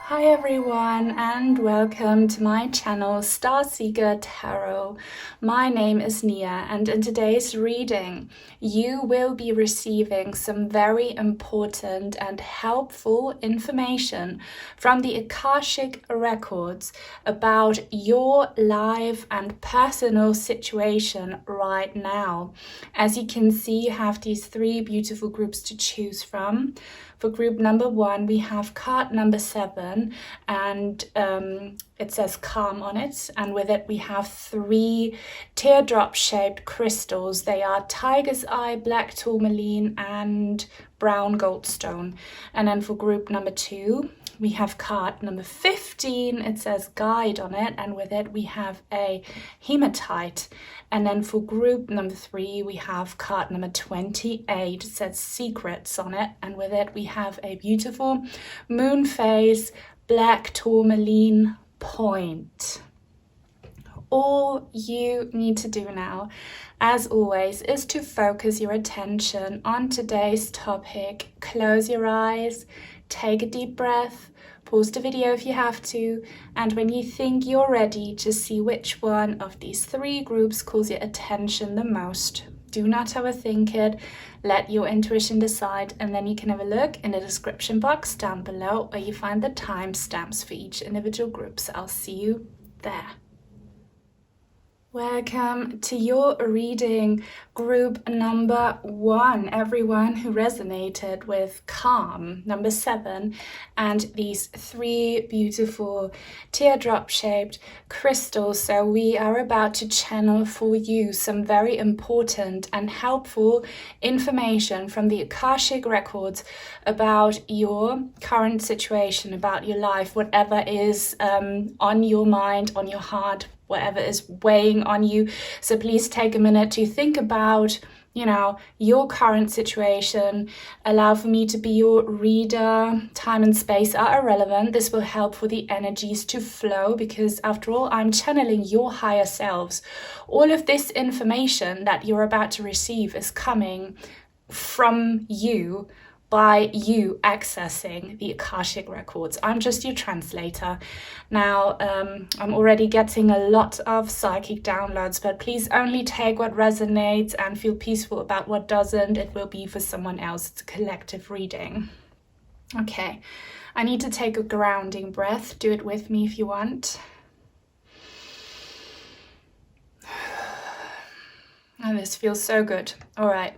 Hi everyone and welcome to my channel Starseeker Tarot. My name is Nia and in today's reading you will be receiving some very important and helpful information from the Akashic Records about your life and personal situation right now. As you can see, you have these three beautiful groups to choose from. For group number 1, we have card number 7, and it says calm on it. And with it, we have 3 teardrop-shaped crystals. They are tiger's eye, black tourmaline, and brown goldstone. And then for group number 2, we have card number 15, it says guide on it, and with it we have a hematite. And then for group number 3, we have card number 28, it says secrets on it, and with it we have a beautiful moon phase, black tourmaline point. All you need to do now, as always, is to focus your attention on today's topic. Close your eyes, take a deep breath, pause the video if you have to, and when you think you're ready, just see which one of these 3 groups calls your attention the most. Do not overthink it, let your intuition decide, and then you can have a look in the description box down below where you find the timestamps for each individual group. So I'll see you there. Welcome to your reading, group number 1, everyone who resonated with calm, number 7, and these 3 beautiful teardrop-shaped crystals. So we are about to channel for you some very important and helpful information from the Akashic Records about your current situation, about your life, whatever is on your mind, on your heart, whatever is weighing on you. So please take a minute to think about, your current situation. Allow for me to be your reader. Time and space are irrelevant. This will help for the energies to flow because after all, I'm channeling your higher selves. All of this information that you're about to receive is coming from you, by you accessing the Akashic Records. I'm just your translator. Now, I'm already getting a lot of psychic downloads, but please only take what resonates and feel peaceful about what doesn't. It will be for someone else. It's a collective reading. Okay, I need to take a grounding breath. Do it with me if you want. And this feels so good. All right,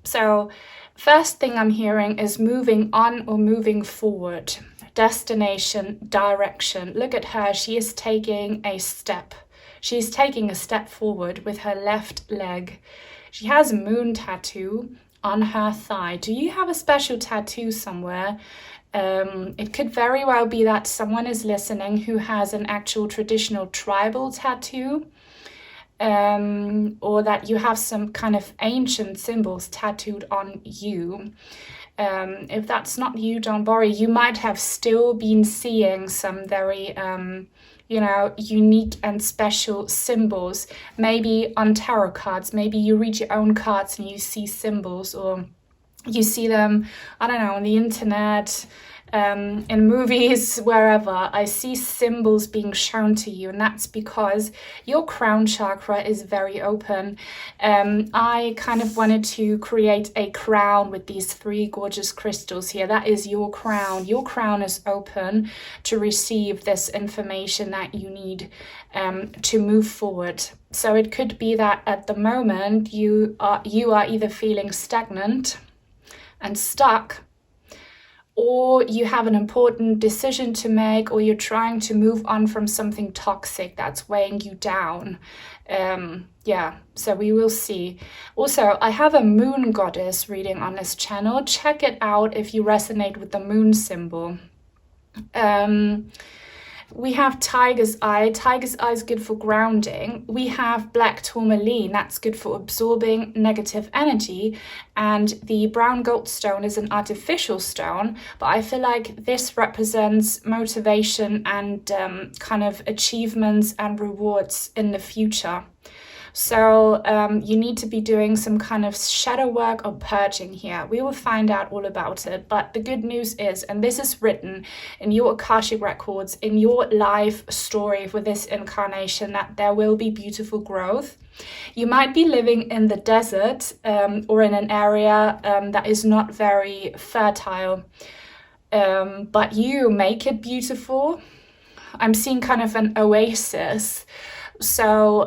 so first thing I'm hearing is moving on or moving forward. Destination, direction. Look at her. She is taking a step. She's taking a step forward with her left leg. She has a moon tattoo on her thigh. Do you have a special tattoo somewhere? It could very well be that someone is listening who has an actual traditional tribal tattoo. Or that you have some kind of ancient symbols tattooed on you. If that's not you, don't worry. You might have still been seeing some very, unique and special symbols. Maybe on tarot cards, maybe you read your own cards and you see symbols, or you see them, I don't know, on the internet, in movies, wherever. I see symbols being shown to you, and that's because your crown chakra is very open. I kind of wanted to create a crown with these 3 gorgeous crystals here. That is your crown. Your crown is open to receive this information that you need to move forward. So it could be that at the moment you are either feeling stagnant and stuck, or you have an important decision to make, or you're trying to move on from something toxic that's weighing you down. So we will see. Also, I have a moon goddess reading on this channel. Check it out if you resonate with the moon symbol. We have tiger's eye. Tiger's eye is good for grounding. We have black tourmaline. That's good for absorbing negative energy. And the brown goldstone is an artificial stone, but I feel like this represents motivation and kind of achievements and rewards in the future. So you need to be doing some kind of shadow work or purging here. We will find out all about it. But the good news is, and this is written in your Akashic Records, in your life story for this incarnation, that there will be beautiful growth. You might be living in the desert or in an area that is not very fertile, but you make it beautiful. I'm seeing kind of an oasis. So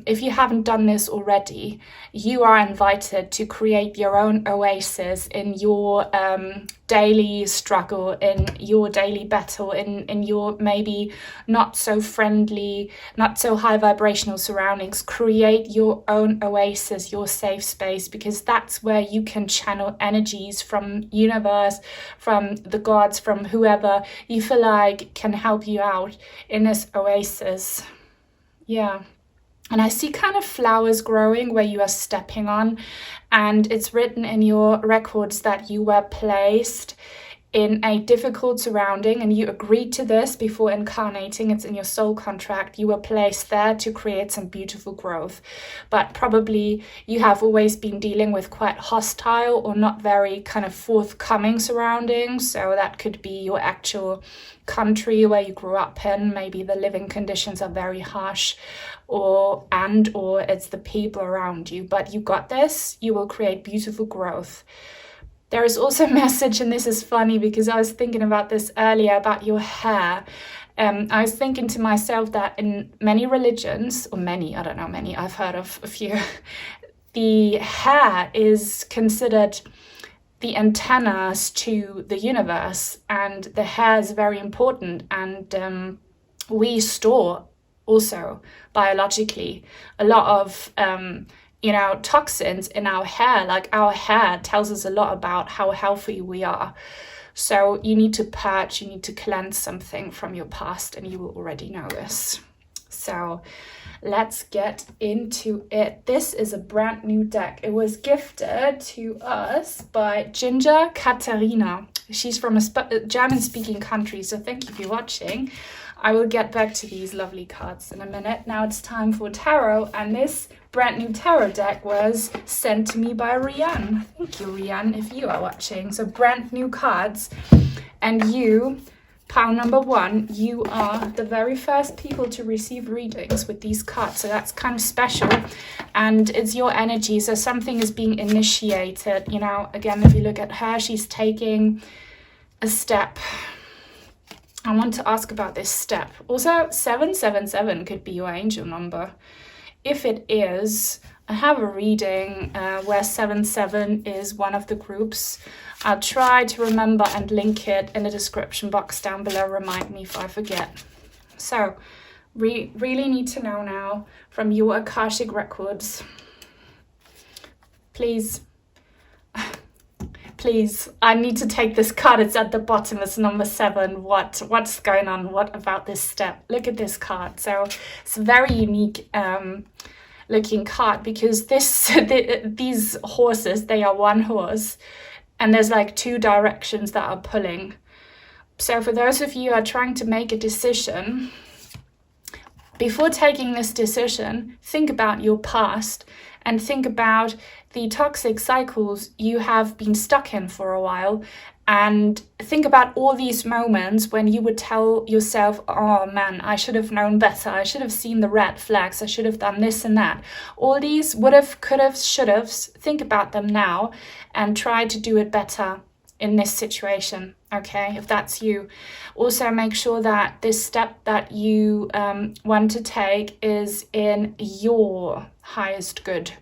if you haven't done this already, you are invited to create your own oasis in your daily struggle, in your daily battle, in your maybe not so friendly, not so high vibrational surroundings. Create your own oasis, your safe space, because that's where you can channel energies from universe, from the gods, from whoever you feel like can help you out in this oasis. Yeah. And I see kind of flowers growing where you are stepping on, and it's written in your records that you were placed in a difficult surrounding and you agreed to this before incarnating. It's in your soul contract. You were placed there to create some beautiful growth, but probably you have always been dealing with quite hostile or not very kind of forthcoming surroundings. So that could be your actual country where you grew up in. Maybe the living conditions are very harsh, or it's the people around you, but you got this. You will create beautiful growth. There is also a message, and this is funny because I was thinking about this earlier about your hair. I was thinking to myself that in many religions, I've heard of a few, the hair is considered the antennas to the universe, and the hair is very important, and we store also biologically a lot of toxins in our hair. Like our hair tells us a lot about how healthy we are. So you need to purge, you need to cleanse something from your past, and you will already know this. So let's get into it. This is a brand new deck. It was gifted to us by Ginger Katarina. She's from a German-speaking country, so thank you for watching. I will get back to these lovely cards in a minute. Now it's time for tarot, and this brand new tarot deck was sent to me by Rianne. Thank you, Rianne, if you are watching. So brand new cards, and you, pile number 1, you are the very first people to receive readings with these cards. So that's kind of special, and it's your energy. So something is being initiated. Again, if you look at her, she's taking a step. I want to ask about this step. Also, 777 could be your angel number. If it is, I have a reading where 77 is one of the groups. I'll try to remember and link it in the description box down below. Remind me if I forget. So, really need to know now from your Akashic Records. Please, I need to take this card. It's at the bottom. It's number 7. What's going on? What about this step? Look at this card. So it's a very unique looking card, because these horses, they are one horse, and there's like 2 directions that are pulling. So for those of you who are trying to make a decision, before taking this decision, think about your past and think about the toxic cycles you have been stuck in for a while, and think about all these moments when you would tell yourself, oh man, I should have known better, I should have seen the red flags, I should have done this and that. All these would have, could have, should have, think about them now and try to do it better in this situation, okay, if that's you. Also make sure that this step that you want to take is in your highest good.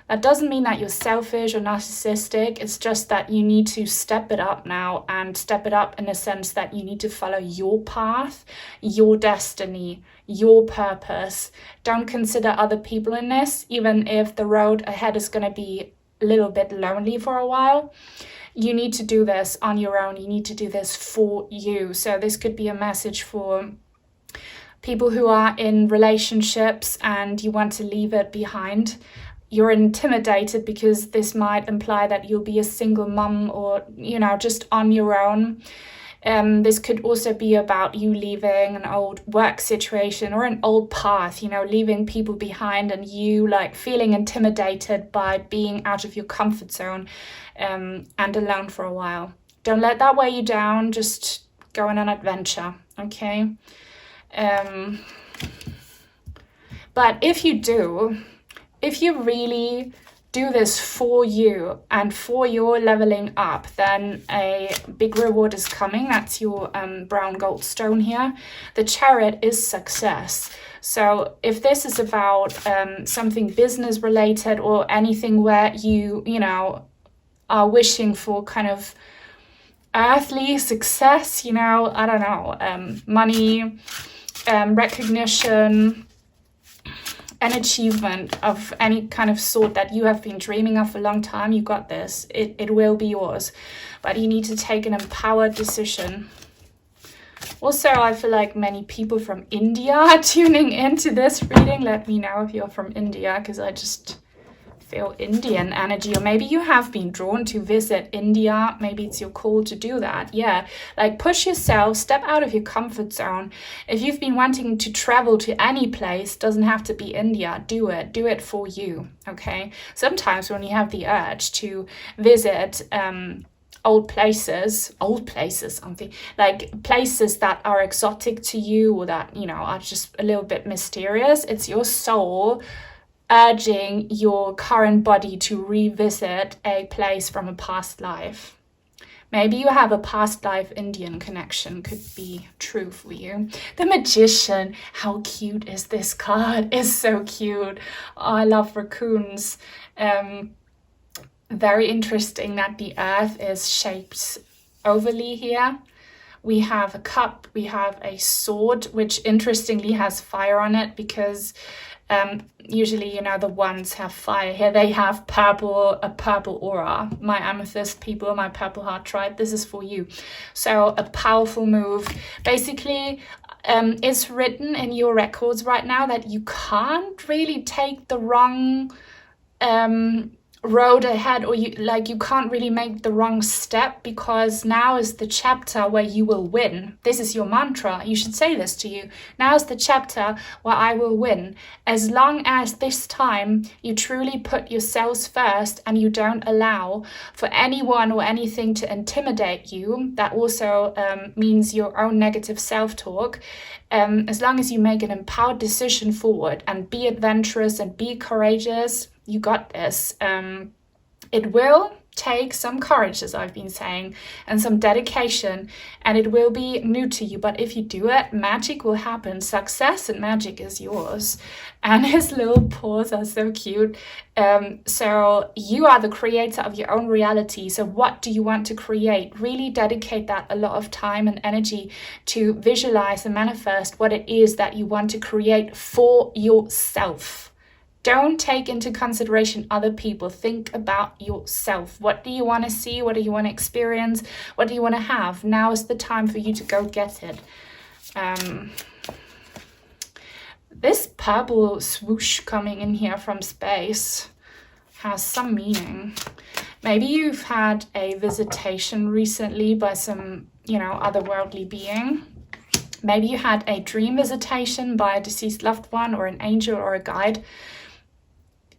That doesn't mean that you're selfish or narcissistic. It's just that you need to step it up now, and step it up in the sense that you need to follow your path, your destiny, your purpose. Don't consider other people in this, even if the road ahead is going to be a little bit lonely for a while. You need to do this on your own. You need to do this for you. So this could be a message for people who are in relationships and you want to leave it behind. You're intimidated because this might imply that you'll be a single mum, or, just on your own. This could also be about you leaving an old work situation or an old path, leaving people behind and you like feeling intimidated by being out of your comfort zone and alone for a while. Don't let that weigh you down. Just go on an adventure, okay? But if you really do this for you and for your leveling up, then a big reward is coming. That's your brown gold stone here. The Chariot is success. So if this is about something business related or anything where you are wishing for kind of earthly success, I don't know, money, recognition, an achievement of any kind of sort that you have been dreaming of for a long time, you got this. It will be yours. But you need to take an empowered decision. Also, I feel like many people from India are tuning into this reading. Let me know if you're from India, because I just feel Indian energy. Or maybe you have been drawn to visit India. Maybe it's your call to do that. Yeah, like push yourself, step out of your comfort zone. If you've been wanting to travel to any place, doesn't have to be India, do it for you, okay? Sometimes when you have the urge to visit old places, like places that are exotic to you or that, are just a little bit mysterious, it's your soul urging your current body to revisit a place from a past life. Maybe you have a past life Indian connection, could be true for you. The Magician, how cute is this card? It's so cute. Oh, I love raccoons. Very interesting that the earth is shaped ovally here. We have a cup, we have a sword, which interestingly has fire on it because usually, the ones have fire. Here they have a purple aura. My amethyst people, my purple heart tribe, this is for you. So a powerful move. Basically, it's written in your records right now that you can't really take the wrong road ahead, or you can't really make the wrong step, because now is the chapter where you will win. This is your mantra. You should say this to you. Now is the chapter where I will win. As long as this time you truly put yourselves first and you don't allow for anyone or anything to intimidate you, that also means your own negative self-talk. As long as you make an empowered decision forward and be adventurous and be courageous, you got this. It will take some courage, as I've been saying, and some dedication, and it will be new to you. But if you do it, magic will happen. Success and magic is yours. And his little paws are so cute. So you are the creator of your own reality. So what do you want to create? Really dedicate that a lot of time and energy to visualize and manifest what it is that you want to create for yourself. Don't take into consideration other people. Think about yourself. What do you want to see? What do you want to experience? What do you want to have? Now is the time for you to go get it. This purple swoosh coming in here from space has some meaning. Maybe you've had a visitation recently by some, otherworldly being. Maybe you had a dream visitation by a deceased loved one or an angel or a guide.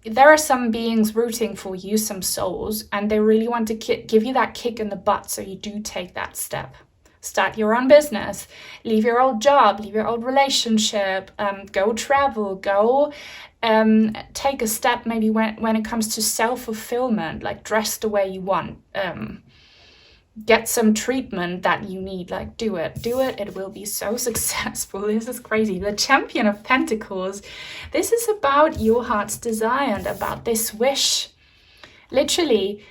There are some beings rooting for you, some souls, and they really want to give you that kick in the butt, so you do take that step. Start your own business, leave your old job, leave your old relationship, go travel, go take a step maybe when it comes to self-fulfillment, like dress the way you want, get some treatment that you need, like do it, it will be so successful. This is crazy. The Champion of Pentacles, this is about your heart's desire and about this wish. Literally,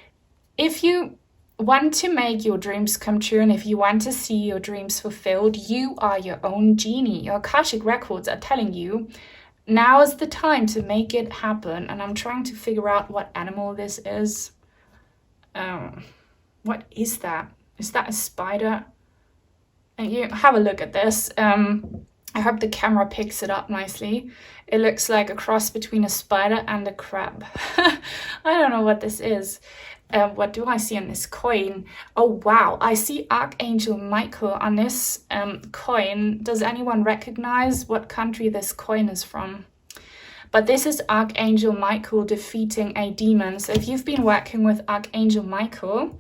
if you want to make your dreams come true and if you want to see your dreams fulfilled, you are your own genie. Your Akashic Records are telling you now is the time to make it happen. And I'm trying to figure out what animal this is. What is that? Is that a spider? And you have a look at this. I hope the camera picks it up nicely. It looks like a cross between a spider and a crab. I don't know what this is. What do I see on this coin? Oh, wow. I see Archangel Michael on this coin. Does anyone recognize what country this coin is from? But this is Archangel Michael defeating a demon. So if you've been working with Archangel Michael,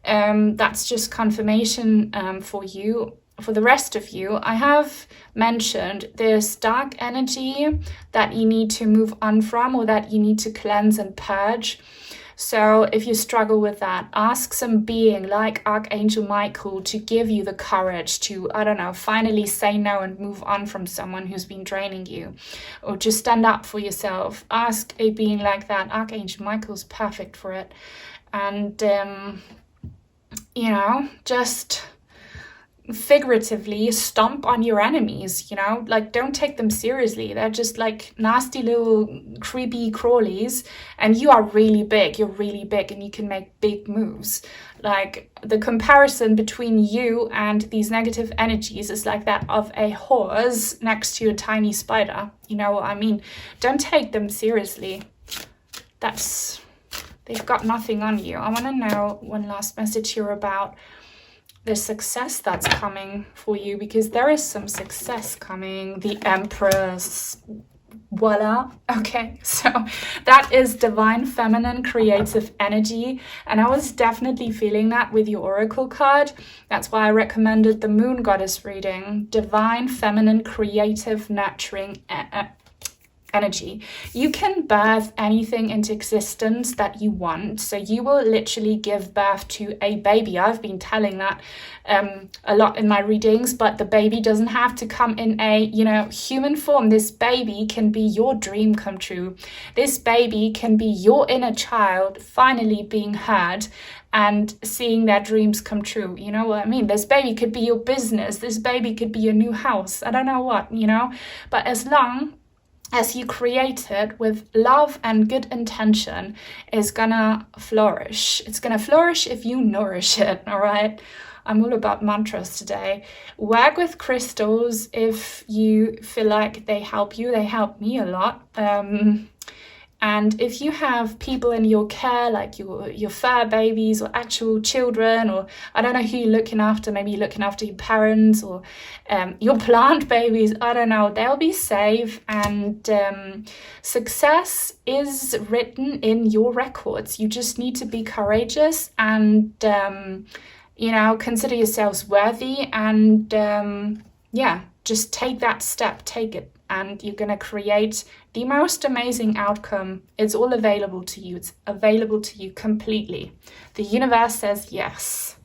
that's just confirmation for you. For the rest of you, I have mentioned there's dark energy that you need to move on from, or that you need to cleanse and purge. So if you struggle with that, ask some being like Archangel Michael to give you the courage to, I don't know, finally say no and move on from someone who's been draining you, or just stand up for yourself. Ask a being like that. Archangel Michael's perfect for it. And, you know, just figuratively stomp on your enemies, you know, like don't take them seriously. They're just like nasty little creepy crawlies, and you are really big. You're really big and you can make big moves. Like the comparison between you and these negative energies is like that of a horse next to a tiny spider. You know what I mean? Don't take them seriously. They've got nothing on you. I want to know one last message here about the success that's coming for you, because there is some success coming. The Empress, voila. Okay, so that is divine feminine creative energy, and I was definitely feeling that with your oracle card. That's why I recommended the Moon Goddess reading. Divine feminine creative nurturing energy. You can birth anything into existence that you want. So you will literally give birth to a baby. I've been telling that a lot in my readings, but the baby doesn't have to come in a, you know, human form. This baby can be your dream come true. This baby can be your inner child finally being heard and seeing their dreams come true. You know what I mean? This baby could be your business. This baby could be your new house. I don't know what, you know, but as long as you create it with love and good intention, is gonna flourish. It's gonna flourish if you nourish it, all right? I'm all about mantras today. Work with crystals if you feel like they help you. They help me a lot. And if you have people in your care, like your fur babies or actual children, or I don't know who you're looking after, maybe you're looking after your parents or your plant babies, I don't know, they'll be safe. And success is written in your records. You just need to be courageous and, you know, consider yourselves worthy and, yeah, just take that step, take it. And you're going to create the most amazing outcome. It's all available to you. It's available to you completely. The universe says yes.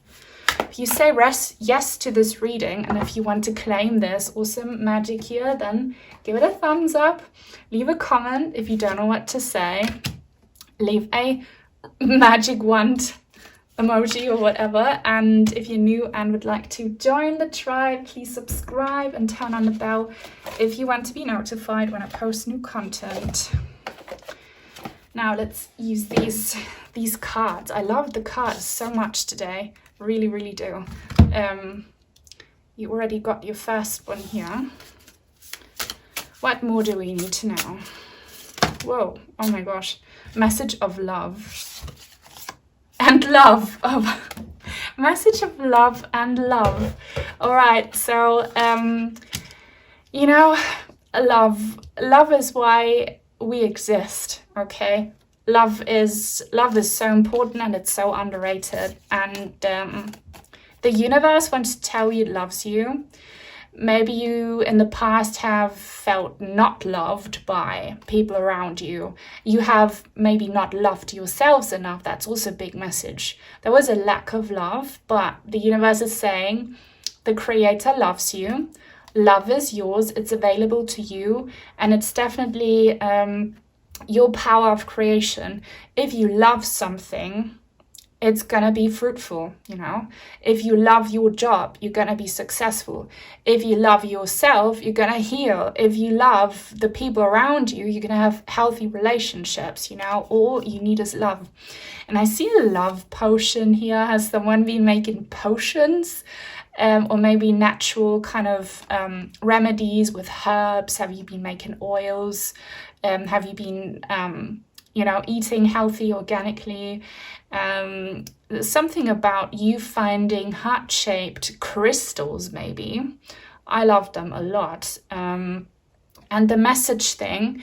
If you say yes to this reading, and if you want to claim this awesome magic here, then give it a thumbs up. Leave a comment if you don't know what to say. Leave a magic wand emoji or whatever. And if you're new and would like to join the tribe, please subscribe and turn on the bell if you want to be notified when I post new content. Now let's use these cards. I love the cards so much today. Really, really do. You already got your first one here. What more do we need to know? Whoa, oh my gosh. Message of love. And love. Message of love and love. All right, so you know, love is why we exist. Okay, love is so important, and it's so underrated. And the universe wants to tell you it loves you. Maybe you in the past have felt not loved by people around you. You have maybe not loved yourselves enough. That's also a big message. There was a lack of love, but the universe is saying the creator loves you. Love is yours. It's available to you. And it's definitely your power of creation. If you love something, it's gonna be fruitful, you know. If you love your job, you're gonna be successful. If you love yourself, you're gonna heal. If you love the people around you, you're gonna have healthy relationships, you know. All you need is love. And I see a love potion here. Has someone been making potions? Or maybe natural kind of remedies with herbs? Have you been making oils? Have you been, you know, eating healthy organically? Something about you finding heart-shaped crystals, maybe. I love them a lot. And the message thing,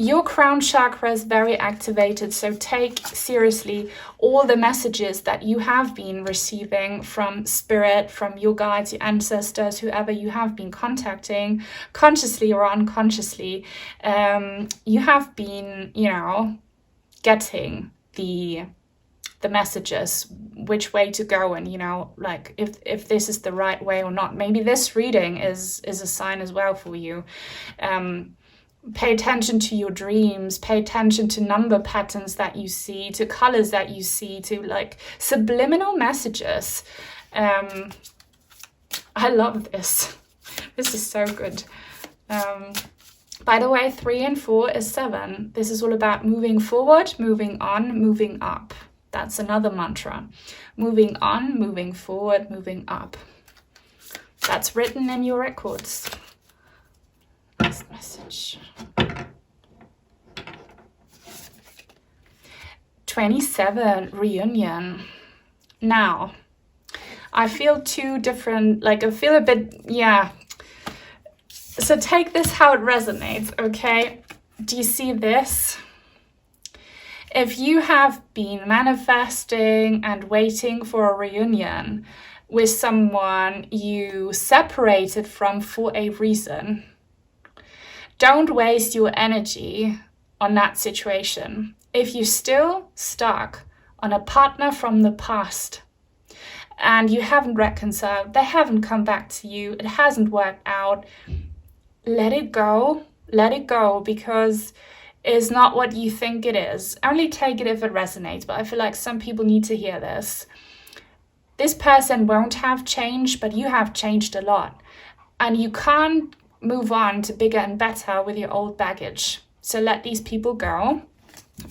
your crown chakra is very activated, so take seriously all the messages that you have been receiving from spirit, from your guides, your ancestors, whoever you have been contacting, consciously or unconsciously. You have been, getting the messages, which way to go, and like if this is the right way or not. Maybe this reading is a sign as well for you. Pay attention to your dreams, pay attention to number patterns that you see, to colors that you see, to like subliminal messages. I love this. This is so good. By the way, 3 and 4 is 7. This is all about moving forward, moving on, moving up. That's another mantra. Moving on, moving forward, moving up. That's written in your records. Next message. 27, reunion. Now, I feel two different, like I feel a bit, So take this how it resonates, okay? Do you see this? If you have been manifesting and waiting for a reunion with someone you separated from for a reason, don't waste your energy on that situation. If you're still stuck on a partner from the past and you haven't reconciled, they haven't come back to you, it hasn't worked out, let it go, because it's not what you think it is. Only take it if it resonates, but I feel like some people need to hear this. This person won't have changed, but you have changed a lot. And you can't move on to bigger and better with your old baggage. So let these people go.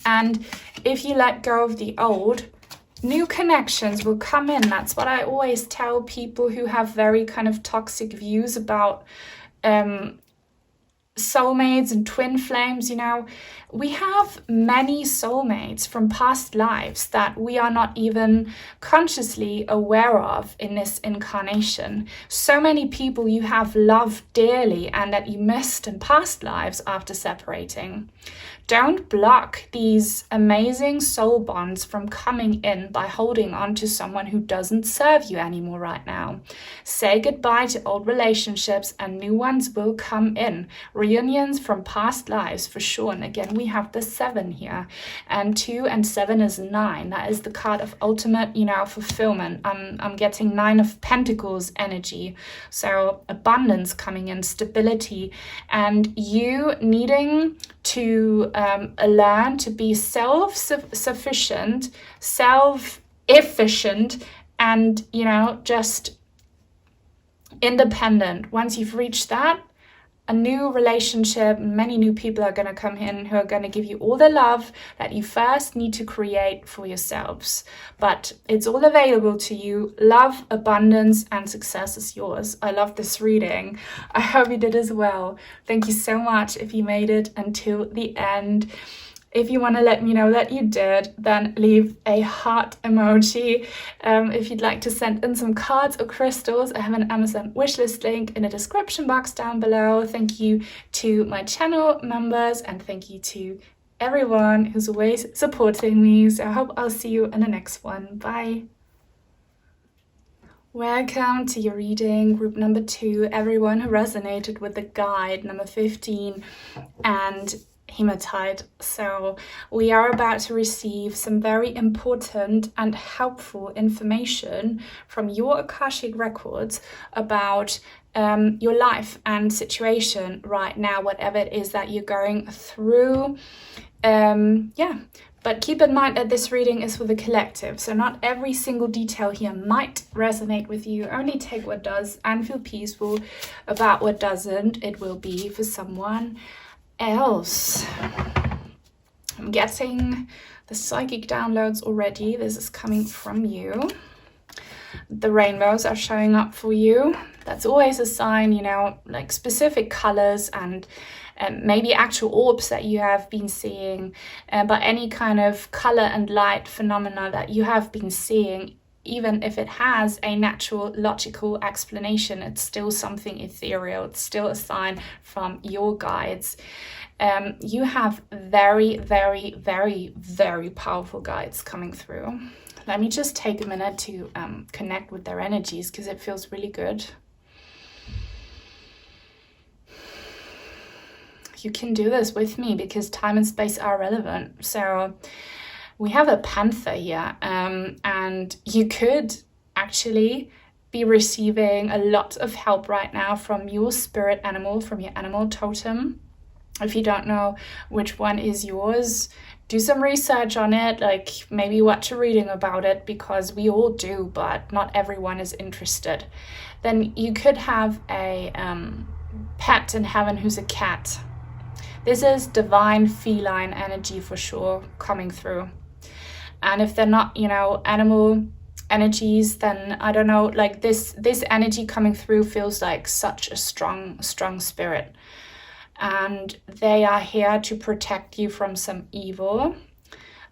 And if you let go of the old, new connections will come in. That's what I always tell people who have very kind of toxic views about soulmates and twin flames. We have many soulmates from past lives that we are not even consciously aware of in this incarnation. So many people you have loved dearly and that you missed in past lives after separating. Don't block these amazing soul bonds from coming in by holding on to someone who doesn't serve you anymore right now. Say goodbye to old relationships and new ones will come in. Reunions from past lives for sure. And again, we have the 7 here, and 2 and 7 is 9. That is the card of ultimate, fulfillment. I'm getting 9 of Pentacles energy. So abundance coming in, stability, and you needing to learn to be self-sufficient, self-efficient, and, just independent. Once you've reached that, a new relationship, many new people are going to come in who are going to give you all the love that you first need to create for yourselves. But it's all available to you. Love, abundance, and success is yours. I love this reading. I hope you did as well. Thank you so much if you made it until the end. If you want to let me know that you did, then leave a heart emoji. If you'd like to send in some cards or crystals, I have an Amazon wishlist link in the description box down below. Thank you to my channel members and thank you to everyone who's always supporting me. So I hope I'll see you in the next one. Bye. Welcome to your reading, group number 2, everyone who resonated with the guide, number 15, and Hematite. So we are about to receive some very important and helpful information from your Akashic Records about your life and situation right now, whatever it is that you're going through. But keep in mind that this reading is for the collective, so not every single detail here might resonate with you. Only take what does and feel peaceful about what doesn't. It will be for someone else. I'm getting the psychic downloads already. This is coming from you. The rainbows are showing up for you. That's always a sign, like specific colors and maybe actual orbs that you have been seeing, but any kind of color and light phenomena that you have been seeing, even if it has a natural logical explanation, it's still something ethereal. It's still a sign from your guides. You have very, very, very, very powerful guides coming through. Let me just take a minute to connect with their energies, because it feels really good. You can do this with me because time and space are relevant. So we have a panther here, and you could actually be receiving a lot of help right now from your spirit animal, from your animal totem. If you don't know which one is yours, do some research on it, like maybe watch a reading about it, because we all do, but not everyone is interested. Then you could have a pet in heaven who's a cat. This is divine feline energy for sure coming through. And if they're not, animal energies, then I don't know, like this energy coming through feels like such a strong spirit. And they are here to protect you from some evil.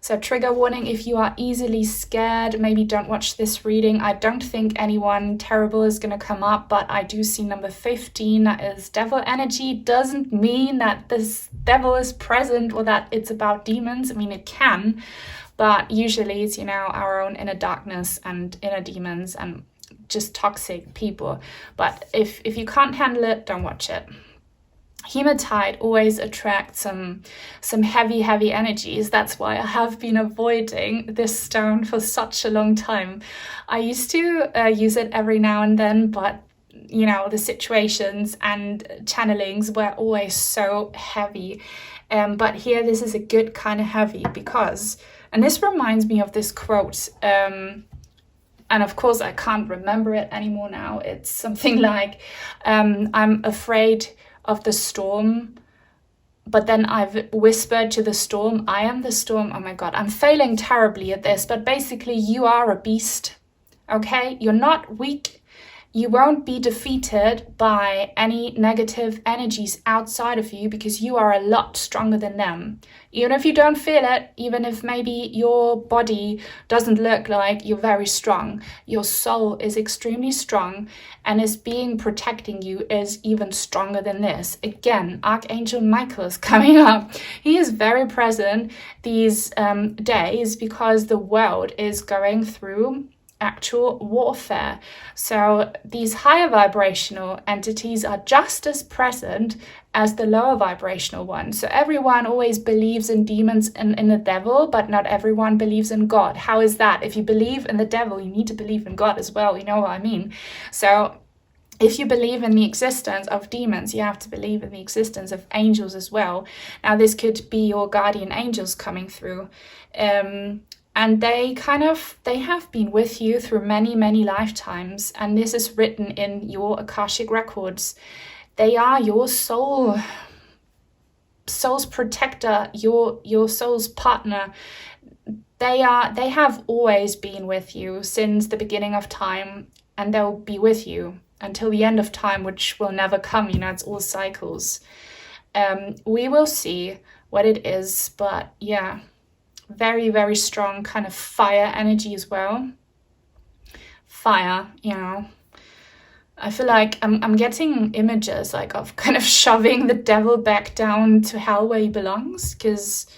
So trigger warning, if you are easily scared, maybe don't watch this reading. I don't think anyone terrible is going to come up, but I do see number 15, that is devil energy. Doesn't mean that this devil is present or that it's about demons. I mean, it can, but usually it's, our own inner darkness and inner demons and just toxic people. But if you can't handle it, don't watch it. Hematite always attracts some heavy energies. That's why I have been avoiding this stone for such a long time. I used to use it every now and then, but the situations and channelings were always so heavy. But here this is a good kind of heavy, because, and this reminds me of this quote, and of course I can't remember it anymore now. It's something like, I'm afraid of the storm, but then I've whispered to the storm, I am the storm. Oh my God, I'm failing terribly at this, but basically you are a beast, okay? You're not weak. You won't be defeated by any negative energies outside of you, because you are a lot stronger than them. Even if you don't feel it, even if maybe your body doesn't look like you're very strong, your soul is extremely strong, and is being protecting you is even stronger than this. Again, Archangel Michael is coming up. He is very present these days, because the world is going through actual warfare. So these higher vibrational entities are just as present as the lower vibrational ones. So everyone always believes in demons and in the devil, but not everyone believes in God. How is that? If you believe in the devil, you need to believe in God as well. You know what I mean? So if you believe in the existence of demons, you have to believe in the existence of angels as well. Now, this could be your guardian angels coming through. And they have been with you through many lifetimes. And this is written in your Akashic Records. They are your soul's protector, your soul's partner. They have always been with you since the beginning of time, and they'll be with you until the end of time, which will never come. It's all cycles. We will see what it is, but yeah. Very, very strong kind of fire energy as well. Fire, I feel like I'm getting images like of kind of shoving the devil back down to hell where he belongs, because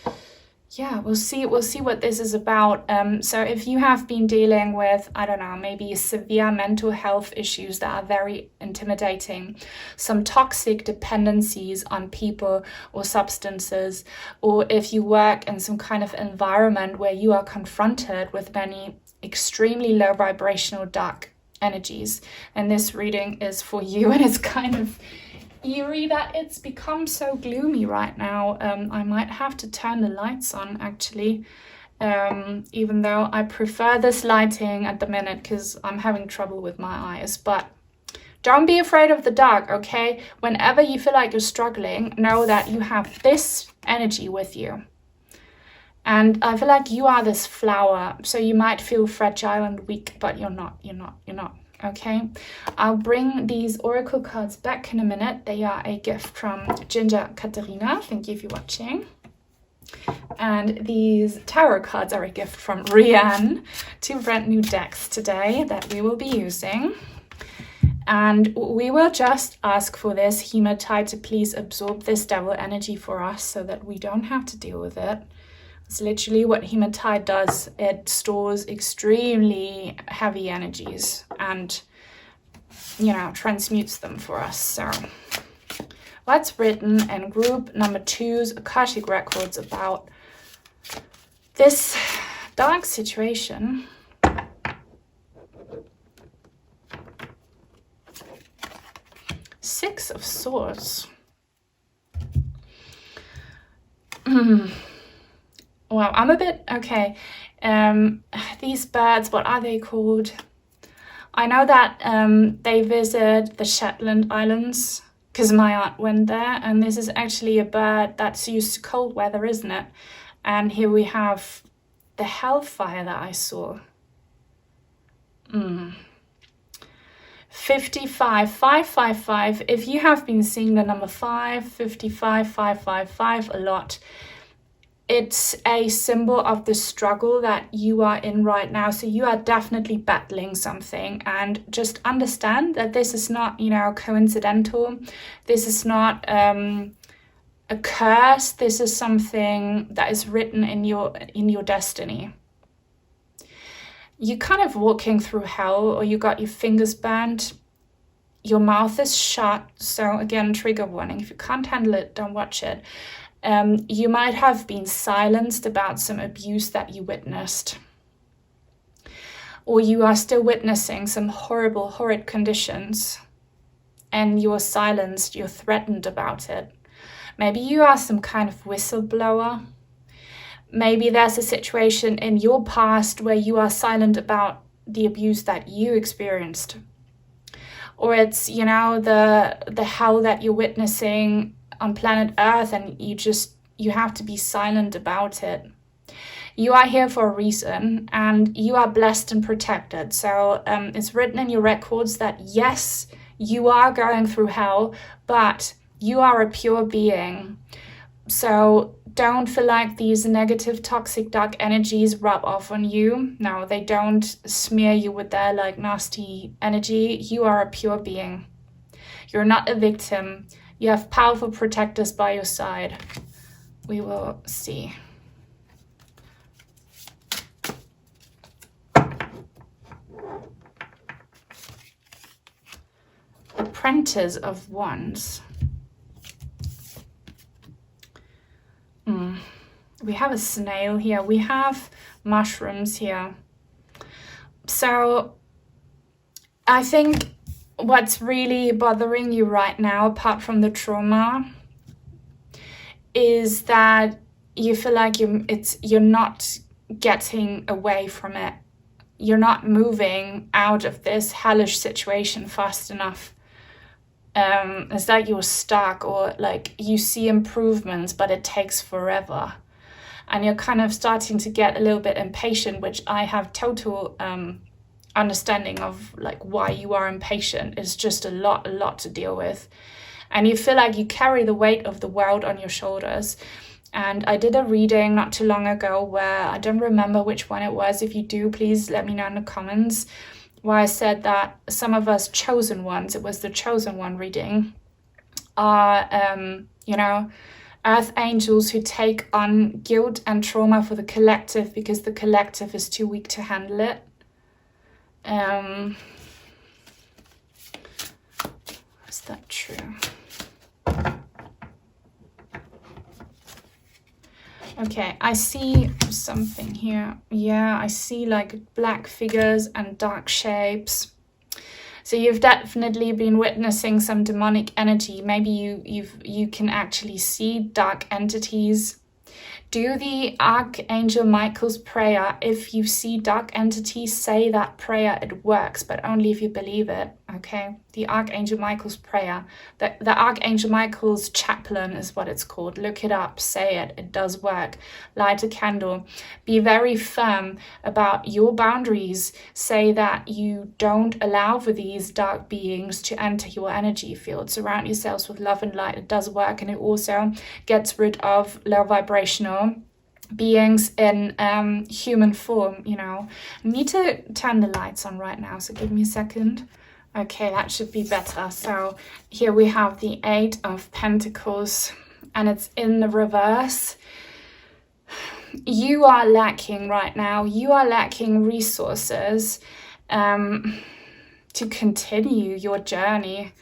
yeah, we'll see what this is about. So if you have been dealing with, I don't know, maybe severe mental health issues that are very intimidating, some toxic dependencies on people or substances, or if you work in some kind of environment where you are confronted with many extremely low vibrational dark energies, and this reading is for you. And it's kind of eerie that it's become so gloomy right now. I might have to turn the lights on actually, even though I prefer this lighting at the minute because I'm having trouble with my eyes. But don't be afraid of the dark, okay? Whenever you feel like you're struggling, know that you have this energy with you. And I feel like you are this flower, so you might feel fragile and weak, but you're not. Okay, I'll bring these oracle cards back in a minute. They are a gift from Ginger Katarina. Thank you for watching. And these tarot cards are a gift from Rianne. 2 brand new decks today that we will be using. And we will just ask for this Hematite to please absorb this devil energy for us so that we don't have to deal with it. It's literally what Hematite does. It stores extremely heavy energies and, you know, transmutes them for us. So what's written in group number 2's Akashic Records about this dark situation? Six of Swords. Well, I'm a bit, okay, these birds, what are they called? I know that they visit the Shetland Islands, because my aunt went there, and this is actually a bird that's used to cold weather, isn't it? And here we have the hellfire that I saw. 55, 555, if you have been seeing the number 5, 55, 555 a lot, it's a symbol of the struggle that you are in right now. So you are definitely battling something, and just understand that this is not, you know, coincidental. This is not a curse. This is something that is written in your destiny. You're kind of walking through hell, or you got your fingers burnt. Your mouth is shut. So again, trigger warning. If you can't handle it, don't watch it. You might have been silenced about some abuse that you witnessed, or you are still witnessing some horrid conditions, and you're silenced, you're threatened about it. Maybe you are some kind of whistleblower. Maybe there's a situation in your past where you are silent about the abuse that you experienced, or it's, you know, the hell that you're witnessing on planet Earth, and you have to be silent about it. You are here for a reason, and you are blessed and protected. So it's written in your records that yes, you are going through hell, but you are a pure being. So don't feel like these negative, toxic, dark energies rub off on you. No, they don't smear you with their like nasty energy. You are a pure being. You're not a victim. You have powerful protectors by your side. We will see. Apprentice of Wands. We have a snail here. We have mushrooms here. So I think what's really bothering you right now, apart from the trauma, is that you feel like you're not getting away from it. You're not moving out of this hellish situation fast enough. It's like you're stuck, or like you see improvements, but it takes forever. And you're kind of starting to get a little bit impatient, which I have total understanding of, like why you are impatient. It's just a lot to deal with. And you feel like you carry the weight of the world on your shoulders. And I did a reading not too long ago where I don't remember which one it was. If you do, please let me know in the comments, where I said that some of us chosen ones, it was the chosen one reading, are, you know, earth angels who take on guilt and trauma for the collective because the collective is too weak to handle it. Is that true? Okay, I see something here. Yeah, I see like black figures and dark shapes. So you've definitely been witnessing some demonic energy. Maybe you can actually see dark entities. Do the Archangel Michael's prayer. If you see dark entities, say that prayer. It works, but only if you believe it, okay? The Archangel Michael's prayer. The Archangel Michael's chaplain is what it's called. Look it up, say it. It does work. Light a candle. Be very firm about your boundaries. Say that you don't allow for these dark beings to enter your energy field. Surround yourselves with love and light. It does work, and it also gets rid of low vibrational beings in human form, you know. I need to turn the lights on right now, so give me a second. Okay, that should be better. So here we have the 8 of Pentacles, and it's in the reverse. You are lacking right now. You are lacking resources to continue your journey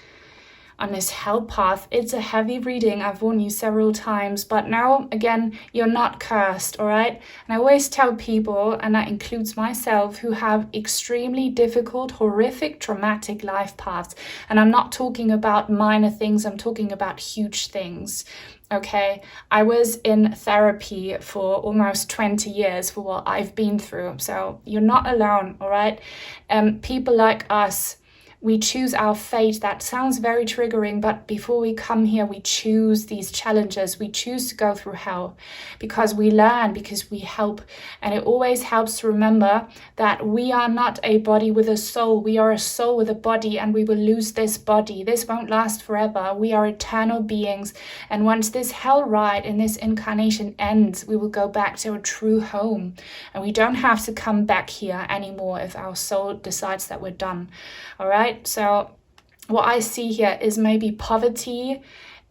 on this hell path. It's a heavy reading. I've warned you several times, but now again, you're not cursed, all right? And I always tell people, and that includes myself, who have extremely difficult, horrific, traumatic life paths. And I'm not talking about minor things, I'm talking about huge things. Okay, I was in therapy for almost 20 years for what I've been through. So you're not alone, all right? People like us, we choose our fate. That sounds very triggering, but before we come here, we choose these challenges. We choose to go through hell because we learn, because we help. And it always helps to remember that we are not a body with a soul. We are a soul with a body, and we will lose this body. This won't last forever. We are eternal beings. And once this hell ride in this incarnation ends, we will go back to a true home. And we don't have to come back here anymore if our soul decides that we're done. All right? So what I see here is maybe poverty,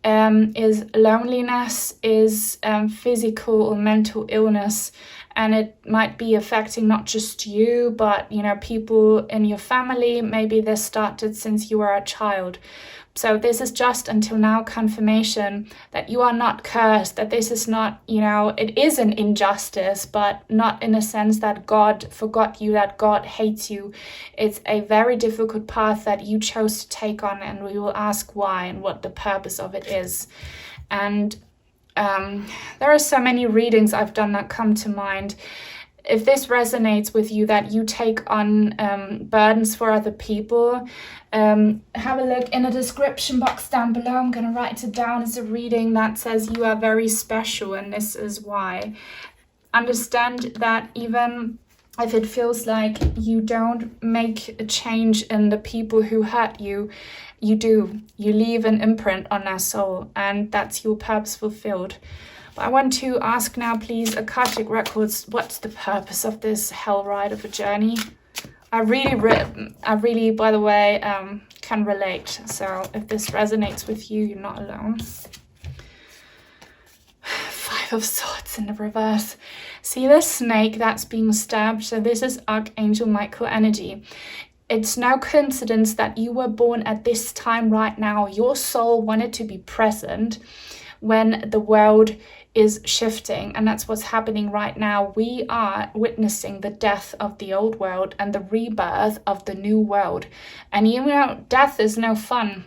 is loneliness, is physical or mental illness, and it might be affecting not just you, but you know, people in your family. Maybe this started since you were a child. So this is just until now confirmation that you are not cursed, that this is not, you know, it is an injustice, but not in a sense that God forgot you, that God hates you. It's a very difficult path that you chose to take on, and we will ask why and what the purpose of it is. And there are so many readings I've done that come to mind. If this resonates with you, that you take on burdens for other people, have a look in the description box down below. I'm going to write it down as a reading that says you are very special, and this is why. Understand that even if it feels like you don't make a change in the people who hurt you, you do. You leave an imprint on their soul, and that's your purpose fulfilled. I want to ask now, please, Akashic Records, what's the purpose of this hell ride of a journey? I really, by the way, can relate. So if this resonates with you, you're not alone. 5 of Swords in the reverse. See this snake that's being stabbed? So this is Archangel Michael energy. It's no coincidence that you were born at this time right now. Your soul wanted to be present when the world is shifting, and that's what's happening right now. We are witnessing the death of the old world and the rebirth of the new world. And you know, death is no fun.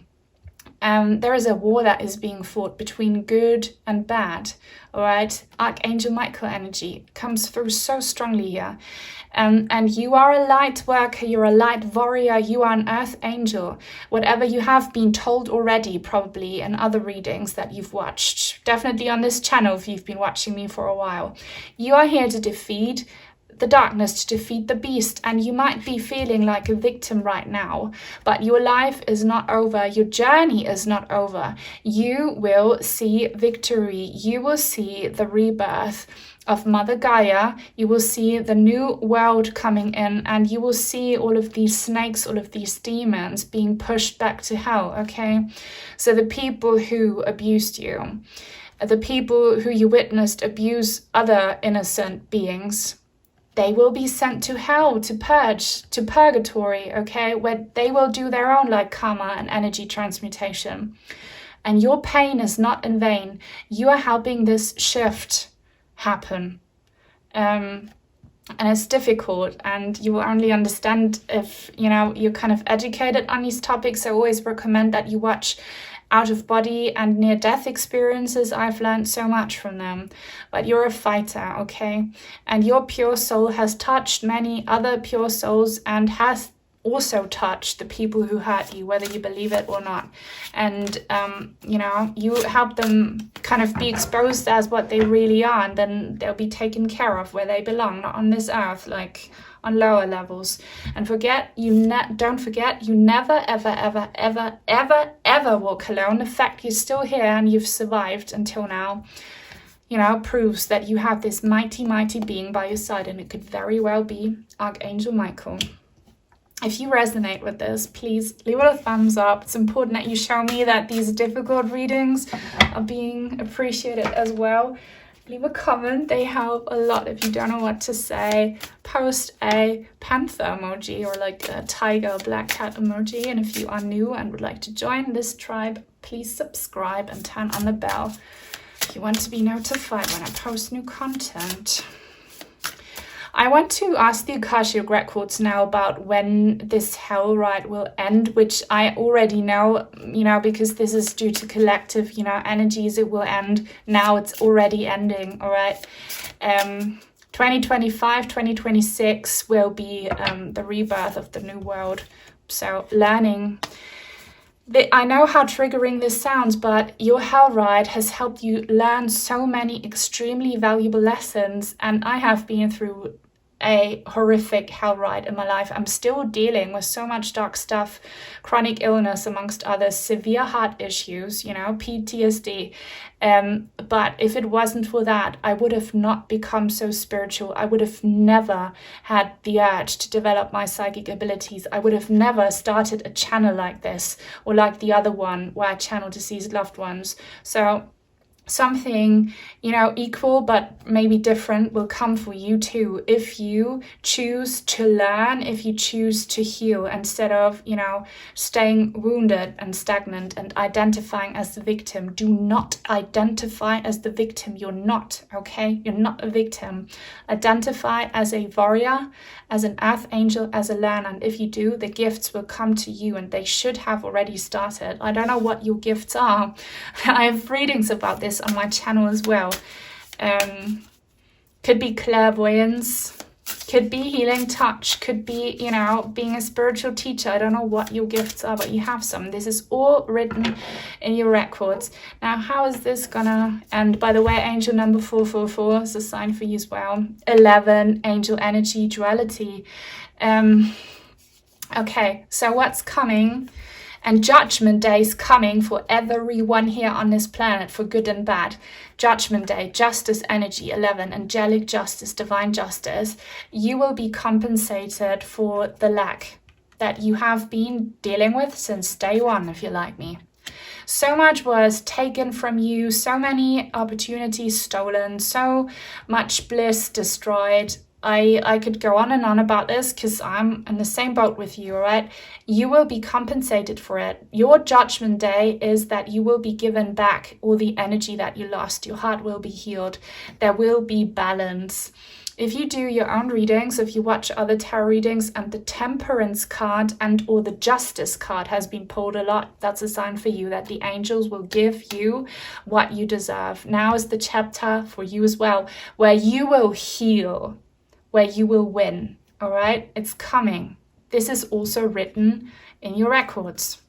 There is a war that is being fought between good and bad. All right, Archangel Michael energy comes through so strongly here. And you are a light worker, you're a light warrior, you are an earth angel. Whatever you have been told already, probably in other readings that you've watched, definitely on this channel if you've been watching me for a while, you are here to defeat the darkness, to defeat the beast. And you might be feeling like a victim right now, but your life is not over. Your journey is not over. You will see victory. You will see the rebirth of Mother Gaia. You will see the new world coming in, and you will see all of these snakes, all of these demons being pushed back to hell, okay? So the people who abused you, the people who you witnessed abuse other innocent beings, they will be sent to hell, to purge, to purgatory, okay? Where they will do their own like karma and energy transmutation. And your pain is not in vain. You are helping this shift happen. And it's difficult, and you will only understand if, you know, you're kind of educated on these topics. I always recommend that you watch out of body and near-death experiences. I've learned so much from them. But you're a fighter, okay? And your pure soul has touched many other pure souls and has also touched the people who hurt you, whether you believe it or not. And, you help them kind of be exposed as what they really are, and then they'll be taken care of where they belong, not on this earth, like on lower levels. And don't forget, you never, ever, ever, ever, ever, ever walk alone. The fact you're still here and you've survived until now, proves that you have this mighty, mighty being by your side, and it could very well be Archangel Michael. If you resonate with this, please leave it a thumbs up. It's important that you show me that these difficult readings are being appreciated as well. Leave a comment. They help a lot. If you don't know what to say, post a panther emoji or like a tiger or black cat emoji. And if you are new and would like to join this tribe, please subscribe and turn on the bell if you want to be notified when I post new content. I want to ask the Akashic Records now about when this hell ride will end, which I already know, because this is due to collective, energies. It will end now. It's already ending, all right? 2025, 2026 will be the rebirth of the new world. So learning. I know how triggering this sounds, but your hell ride has helped you learn so many extremely valuable lessons, and I have been through a horrific hell ride in my life. I'm still dealing with so much dark stuff, chronic illness amongst others, severe heart issues, PTSD. But if it wasn't for that, I would have not become so spiritual. I would have never had the urge to develop my psychic abilities. I would have never started a channel like this, or like the other one where I channel deceased loved ones. So something, equal but maybe different will come for you too, if you choose to learn, if you choose to heal, instead of, staying wounded and stagnant and identifying as the victim. Do not identify as the victim. You're not, okay? You're not a victim. Identify as a warrior, as an earth angel, as a learner. And if you do, the gifts will come to you, and they should have already started. I don't know what your gifts are. I have readings about this on my channel as well. Could be clairvoyance, could be healing touch, could be, being a spiritual teacher. I don't know what your gifts are, but you have some. This is all written in your records. Now, how is this gonna end? By the way, angel number 444 is a sign for you as well. 11, angel energy, duality. Okay, so what's coming? And Judgment Day is coming for everyone here on this planet, for good and bad. Judgment Day, justice energy, 11, angelic justice, divine justice. You will be compensated for the lack that you have been dealing with since day one, if you're like me. So much was taken from you, so many opportunities stolen, so much bliss destroyed. I could go on and on about this because I'm in the same boat with you, all right? You will be compensated for it. Your judgment day is that you will be given back all the energy that you lost. Your heart will be healed. There will be balance. If you do your own readings, if you watch other tarot readings and the Temperance card and or the Justice card has been pulled a lot, that's a sign for you that the angels will give you what you deserve. Now is the chapter for you as well, where you will heal, where you will win, all right? It's coming. This is also written in your records.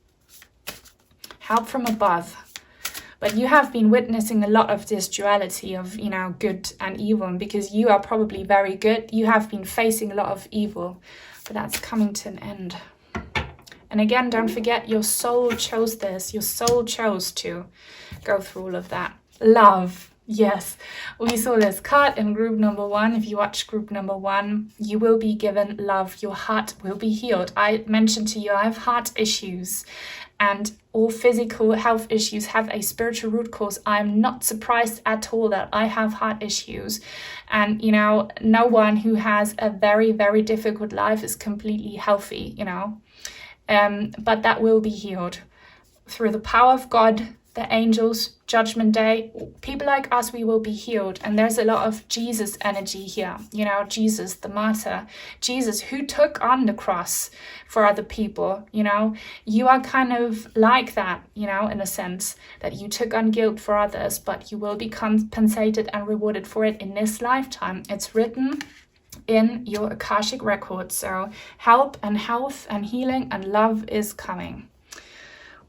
Help from above. But you have been witnessing a lot of this duality of, good and evil. And because you are probably very good, you have been facing a lot of evil. But that's coming to an end. And again, don't forget, your soul chose this. Your soul chose to go through all of that. Love. Yes, we saw this card in group number 1. If you watch group number 1, you will be given love. Your heart will be healed. I mentioned to you, I have heart issues, and all physical health issues have a spiritual root cause. I'm not surprised at all that I have heart issues. And, no one who has a very, very difficult life is completely healthy, but that will be healed through the power of God, the angels, judgment day, people like us, we will be healed. And there's a lot of Jesus energy here. You know, Jesus, the martyr, Jesus who took on the cross for other people. You know, you are kind of like that, you know, in a sense that you took on guilt for others, but you will be compensated and rewarded for it in this lifetime. It's written in your Akashic Records. So help and health and healing and love is coming.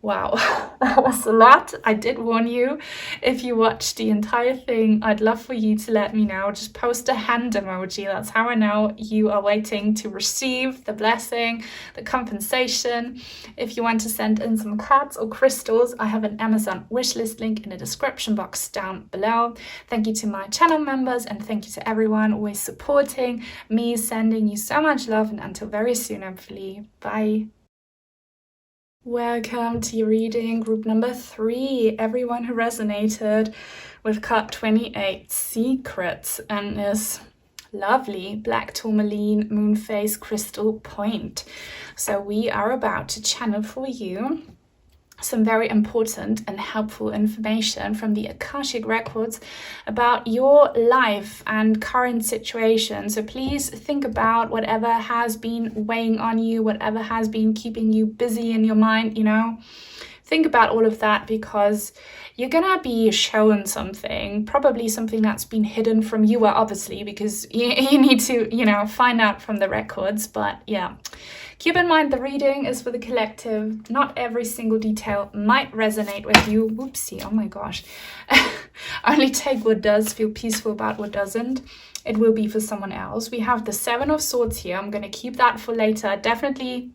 Wow, that was a lot. I did warn you. If you watched the entire thing, I'd love for you to let me know. Just post a hand emoji. That's how I know you are waiting to receive the blessing, the compensation. If you want to send in some cards or crystals, I have an Amazon wishlist link in the description box down below. Thank you to my channel members and thank you to everyone always supporting me, sending you so much love, and until very soon, hopefully. Bye. Welcome to your reading, group number 3, everyone who resonated with card 28, Secrets, and this lovely black tourmaline moon phase crystal point. So we are about to channel for you some very important and helpful information from the Akashic Records about your life and current situation. So please think about whatever has been weighing on you, whatever has been keeping you busy in your mind, you know. Think about all of that because you're gonna be shown something, probably something that's been hidden from you, well, obviously, because you need to, you know, find out from the records. But yeah, keep in mind the reading is for the collective. Not every single detail might resonate with you. Whoopsie, oh my gosh. Only take what does, feel peaceful about what doesn't. It will be for someone else. We have the 7 of Swords here. I'm gonna keep that for later. Definitely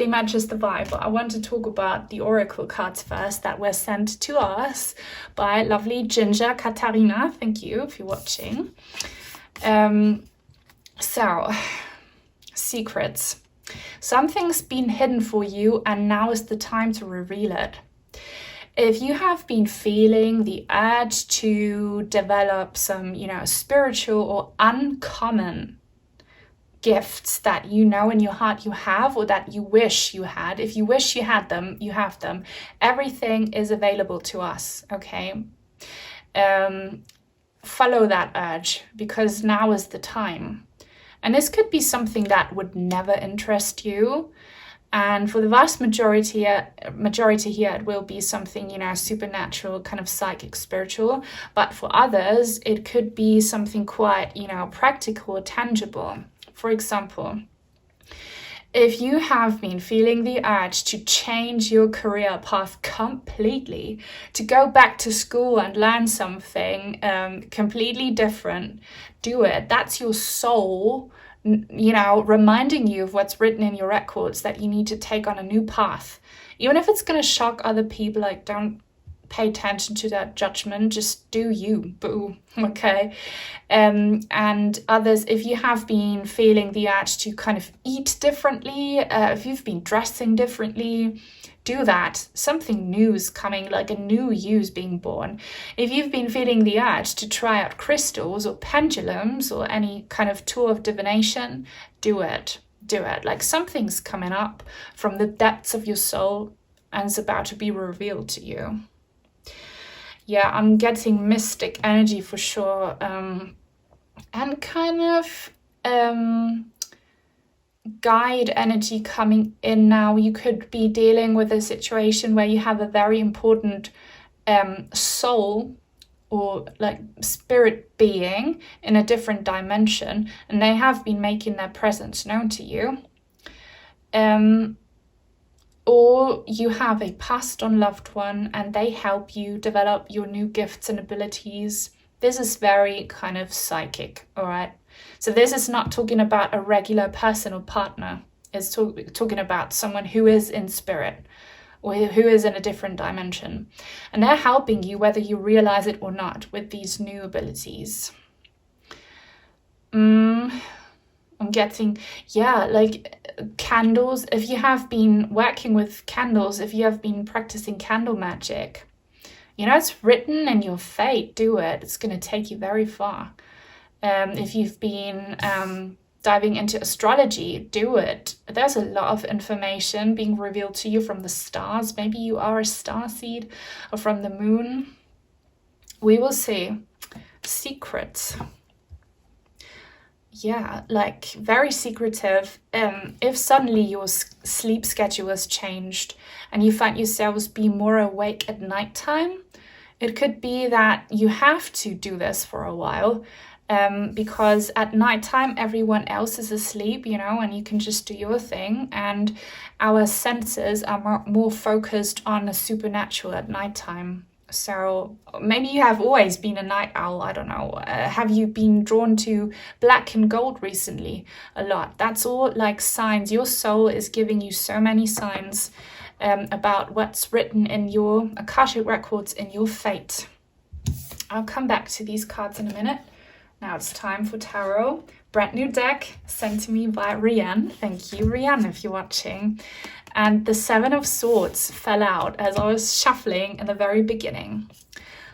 matches the vibe, but I want to talk about the oracle cards first that were sent to us by lovely Ginger Katarina. Thank you if you're watching. So, secrets. Something's been hidden for you and now is the time to reveal it. If you have been feeling the urge to develop some, you know, spiritual or uncommon gifts that you know in your heart you have, or that you wish you had. If you wish you had them, you have them. Everything is available to us, okay? Follow that urge because now is the time. And this could be something that would never interest you. And for the vast majority here, it will be something, you know, supernatural, kind of psychic, spiritual. But for others, it could be something quite, you know, practical, tangible. For example, if you have been feeling the urge to change your career path completely, to go back to school and learn something completely different, do it. That's your soul, you know, reminding you of what's written in your records, that you need to take on a new path. Even if it's going to shock other people, like, don't pay attention to that judgment, just do you, boo, okay? And others, if you have been feeling the urge to kind of eat differently, if you've been dressing differently, do that. Something new is coming, like a new you's being born. If you've been feeling the urge to try out crystals or pendulums or any kind of tool of divination, do it. Do it. Like, something's coming up from the depths of your soul and it's about to be revealed to you. Yeah, I'm getting mystic energy for sure, and kind of guide energy coming in now. You could be dealing with a situation where you have a very important soul or like spirit being in a different dimension, and they have been making their presence known to you. Or you have a passed on loved one and they help you develop your new gifts and abilities. This is very kind of psychic, all right? So this is not talking about a regular person or partner. It's talking about someone who is in spirit or who is in a different dimension. And they're helping you, whether you realize it or not, with these new abilities. I'm getting, yeah, like candles. If you have been working with candles, if you have been practicing candle magic, you know, it's written in your fate. Do it. It's going to take you very far. If you've been diving into astrology, do it. There's a lot of information being revealed to you from the stars. Maybe you are a star seed, or from the moon. We will see. Secrets. Yeah, like very secretive. If suddenly your sleep schedule has changed and you find yourselves be more awake at nighttime, it could be that you have to do this for a while. Because at nighttime everyone else is asleep, and you can just do your thing, and our senses are more focused on the supernatural at nighttime. So maybe you have always been a night owl, I don't know. Have you been drawn to black and gold recently? A lot. That's all like signs. Your soul is giving you so many signs about what's written in your Akashic Records, in your fate. I'll come back to these cards in a minute. Now it's time for tarot. Brand new deck sent to me by Rianne. Thank you, Rianne, if you're watching. And the Seven of Swords fell out as I was shuffling in the very beginning.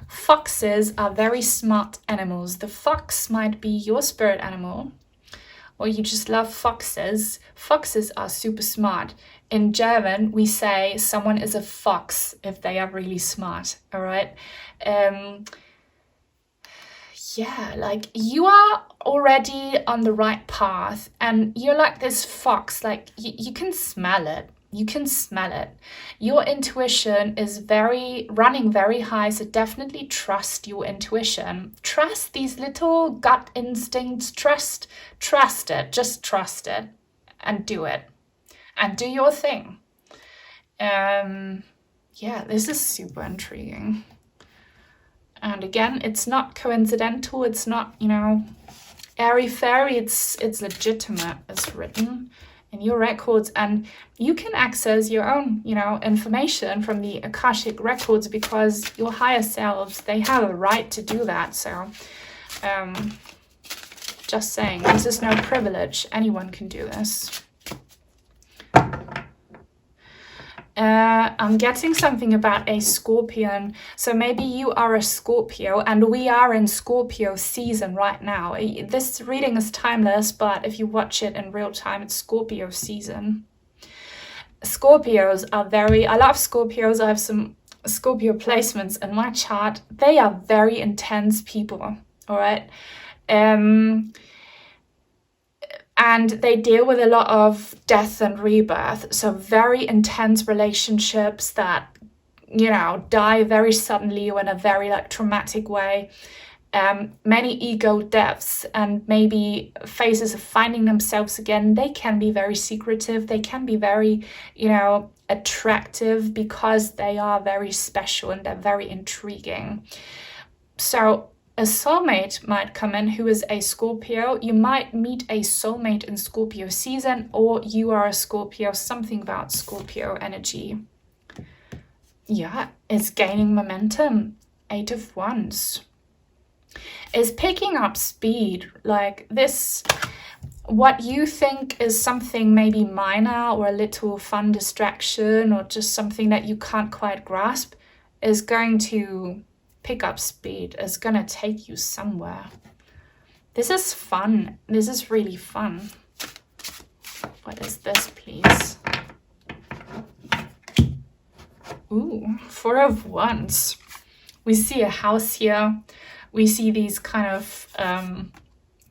Foxes are very smart animals. The fox might be your spirit animal, or you just love foxes. Foxes are super smart. In German, we say someone is a fox if they are really smart, all right? Yeah, like you are already on the right path, and you're like this fox, like you can smell it. You can smell it. Your intuition is running very high, so definitely trust your intuition. Trust these little gut instincts. Trust it. Just trust it and do it. And do your thing. Yeah, this is super intriguing. And again, it's not coincidental. It's not, airy-fairy. It's legitimate. It's written in your records, and you can access your own, information from the Akashic Records, because your higher selves, they have a right to do that. So, just saying, this is no privilege. Anyone can do this. I'm getting something about a Scorpion. So maybe you are a Scorpio, and we are in Scorpio season right now. This reading is timeless, but if you watch it in real time, it's Scorpio season. Scorpios are I love Scorpios. I have some Scorpio placements in my chart. They are very intense people, all right? And they deal with a lot of death and rebirth. So very intense relationships that, die very suddenly or in a very traumatic way. Many ego deaths and maybe phases of finding themselves again. They can be very secretive. They can be very, attractive because they are very special and they're very intriguing. So a soulmate might come in who is a Scorpio. You might meet a soulmate in Scorpio season, or you are a Scorpio, something about Scorpio energy. Yeah, it's gaining momentum. 8 of Wands. It's picking up speed. Like this, what you think is something maybe minor or a little fun distraction or just something that you can't quite grasp is going to pick up speed. Is going to take you somewhere. This is fun. This is really fun. What is this, please? Ooh, 4 of Wands. We see a house here. We see these kind of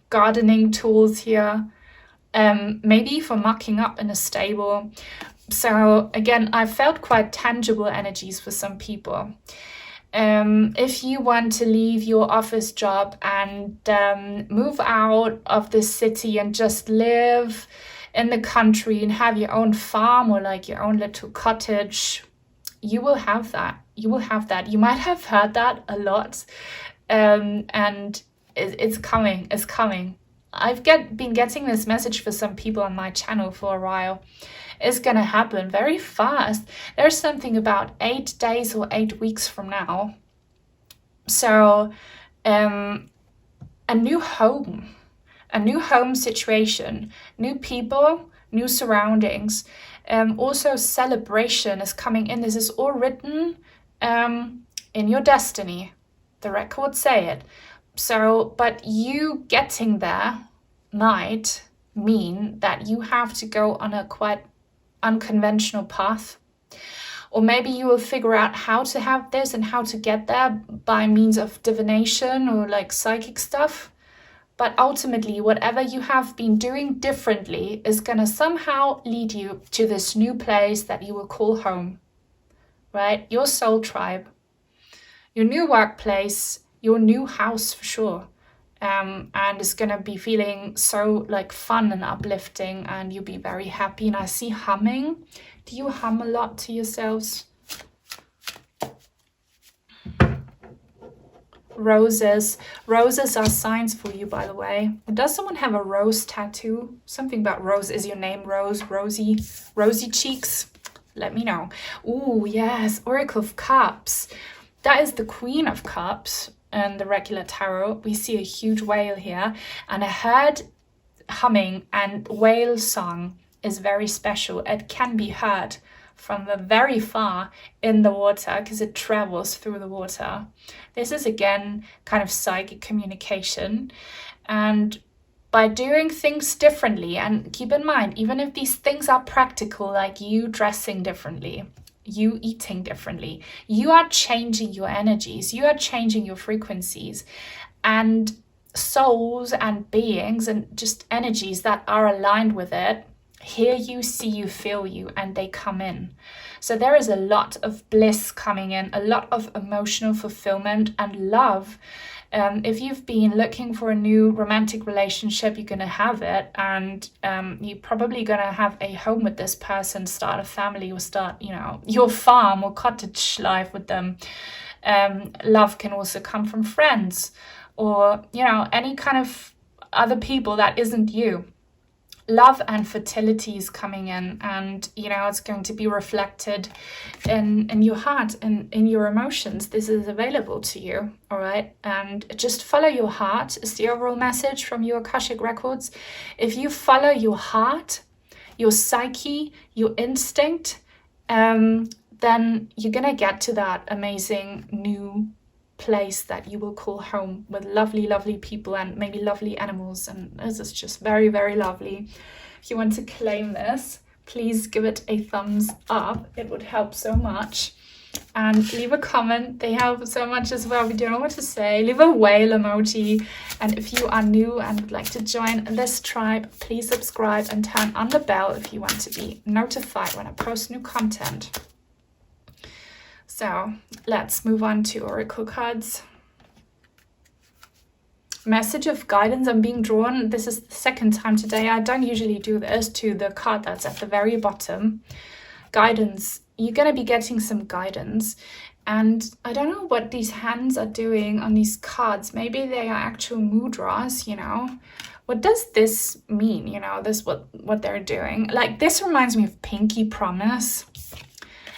gardening tools here. Maybe for mucking up in a stable. So again, I felt quite tangible energies for some people. If you want to leave your office job and move out of the city and just live in the country and have your own farm or your own little cottage, you will have that. You will have that. You might have heard that a lot, and it's coming. It's coming. I've been getting this message for some people on my channel for a while. It's gonna happen very fast. There's something about 8 days or 8 weeks from now. So, a new home situation, new people, new surroundings. Also, celebration is coming in. This is all written in your destiny. The records say it. So, but you getting there might mean that you have to go on a quite unconventional path. Or maybe you will figure out how to have this and how to get there by means of divination or like psychic stuff. But ultimately, whatever you have been doing differently is going to somehow lead you to this new place that you will call home, right? Your soul tribe, your new workplace, your new house for sure. And it's going to be feeling so like fun and uplifting, and you'll be very happy. And I see humming. Do you hum a lot to yourselves? Roses. Roses are signs for you, by the way. Does someone have a rose tattoo? Something about rose. Is your name Rose? Rosy cheeks? Let me know. Oh, yes. Oracle of Cups. That is the Queen of Cups in the regular tarot. We see a huge whale here. And I heard humming, and whale song is very special. It can be heard from the very far in the water because it travels through the water. This is again kind of psychic communication, and by doing things differently, and keep in mind, even if these things are practical, like you dressing differently, you eating differently, you are changing your energies, you are changing your frequencies, and souls and beings and just energies that are aligned with it hear you, see you, feel you, and they come in. So there is a lot of bliss coming in, a lot of emotional fulfillment and love. If you've been looking for a new romantic relationship, you're going to have it, and you're probably going to have a home with this person, start a family, or start, your farm or cottage life with them. Love can also come from friends or, any kind of other people that isn't you. Love and fertility is coming in, and it's going to be reflected in your heart and in your emotions. This is available to you, all right? And just follow your heart is the overall message from your Akashic Records. If you follow your heart, your psyche, your instinct, then you're gonna get to that amazing new place that you will call home, with lovely people and maybe lovely animals, and this is just very, very lovely. If you want to claim this, please give it a thumbs up. It would help so much, and leave a comment. They help so much as well. We don't know what to say. Leave a whale emoji, and if you are new and would like to join this tribe, please subscribe and turn on the bell if you want to be notified when I post new content. So let's move on to oracle cards. Message of guidance. I'm being drawn. This is the second time today. I don't usually do this, to the card that's at the very bottom. Guidance. You're going to be getting some guidance. And I don't know what these hands are doing on these cards. Maybe they are actual mudras, What does this mean? This what they're doing. Like, this reminds me of Pinky Promise.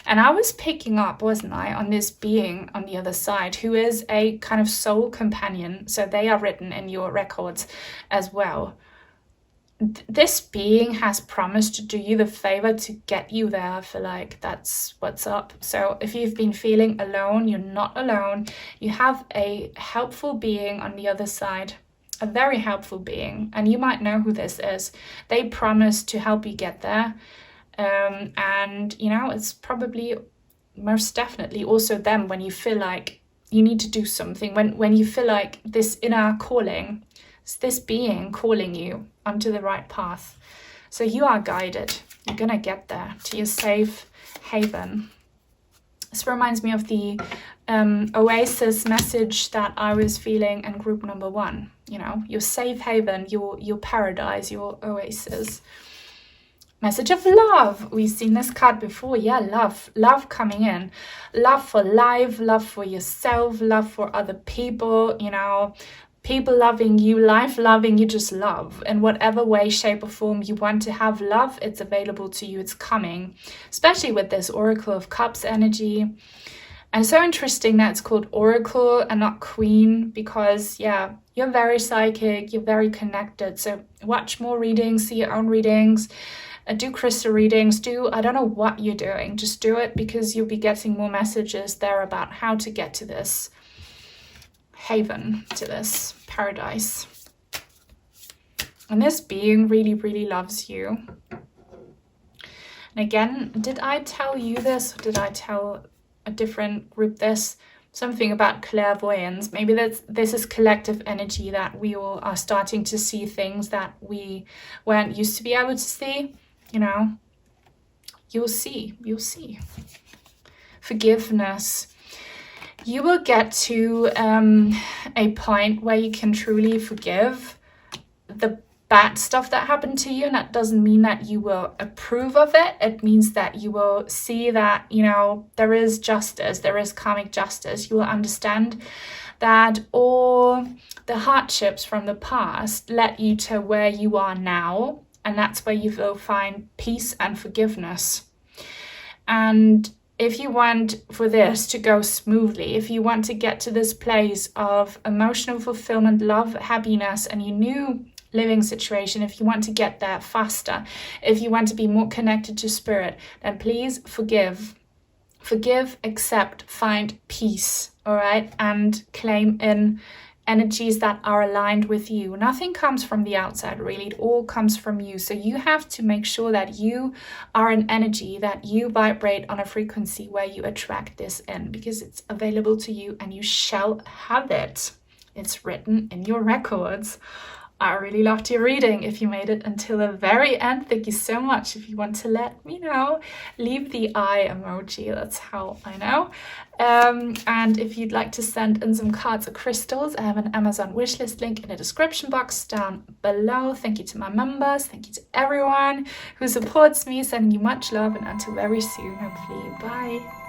And I was picking up, wasn't I, on this being on the other side who is a kind of soul companion. So they are written in your records as well. This being has promised to do you the favor to get you there. I feel like that's what's up. So if you've been feeling alone, you're not alone. You have a helpful being on the other side. A very helpful being. And you might know who this is. They promise to help you get there. And it's probably most definitely also them when you feel like you need to do something, when you feel like this inner calling, it's this being calling you onto the right path. So you are guided. You're gonna get there to your safe haven. This reminds me of the oasis message that I was feeling in group number 1. Your safe haven, your paradise, your oasis. Message of love. We've seen this card before. Yeah, love coming in. Love for life, love for yourself, love for other people, people loving you, life loving you, just love. In whatever way, shape or form you want to have love, it's available to you, it's coming. Especially with this Oracle of Cups energy. And so interesting that it's called Oracle and not Queen, because you're very psychic, you're very connected. So watch more readings, see your own readings. Do crystal readings, I don't know what you're doing, just do it, because you'll be getting more messages there about how to get to this haven, to this paradise. And this being really, really loves you. And again, did I tell you this, or did I tell a different group this? Something about clairvoyance. Maybe this is collective energy, that we all are starting to see things that we weren't used to be able to see. You know, you'll see. Forgiveness. You will get to a point where you can truly forgive the bad stuff that happened to you, and that doesn't mean that you will approve of it. It means that you will see that, you know, there is justice, there is karmic justice. You will understand that all the hardships from the past led you to where you are now, and that's where you will find peace and forgiveness. And if you want for this to go smoothly, if you want to get to this place of emotional fulfillment, love, happiness, and your new living situation, if you want to get there faster, if you want to be more connected to spirit, then please forgive. Forgive, accept, find peace, all right? And claim in energies that are aligned with you. Nothing comes from the outside, really. It all comes from you. So you have to make sure that you are an energy, that you vibrate on a frequency where you attract this in, because it's available to you and you shall have it. It's written in your records. I really loved your reading. If you made it until the very end, thank you so much. If you want to let me know, leave the eye emoji. That's how I know. And if you'd like to send in some cards or crystals, I have an Amazon wishlist link in the description box down below. Thank you to my members. Thank you to everyone who supports me. Sending you much love, and until very soon, hopefully. Bye.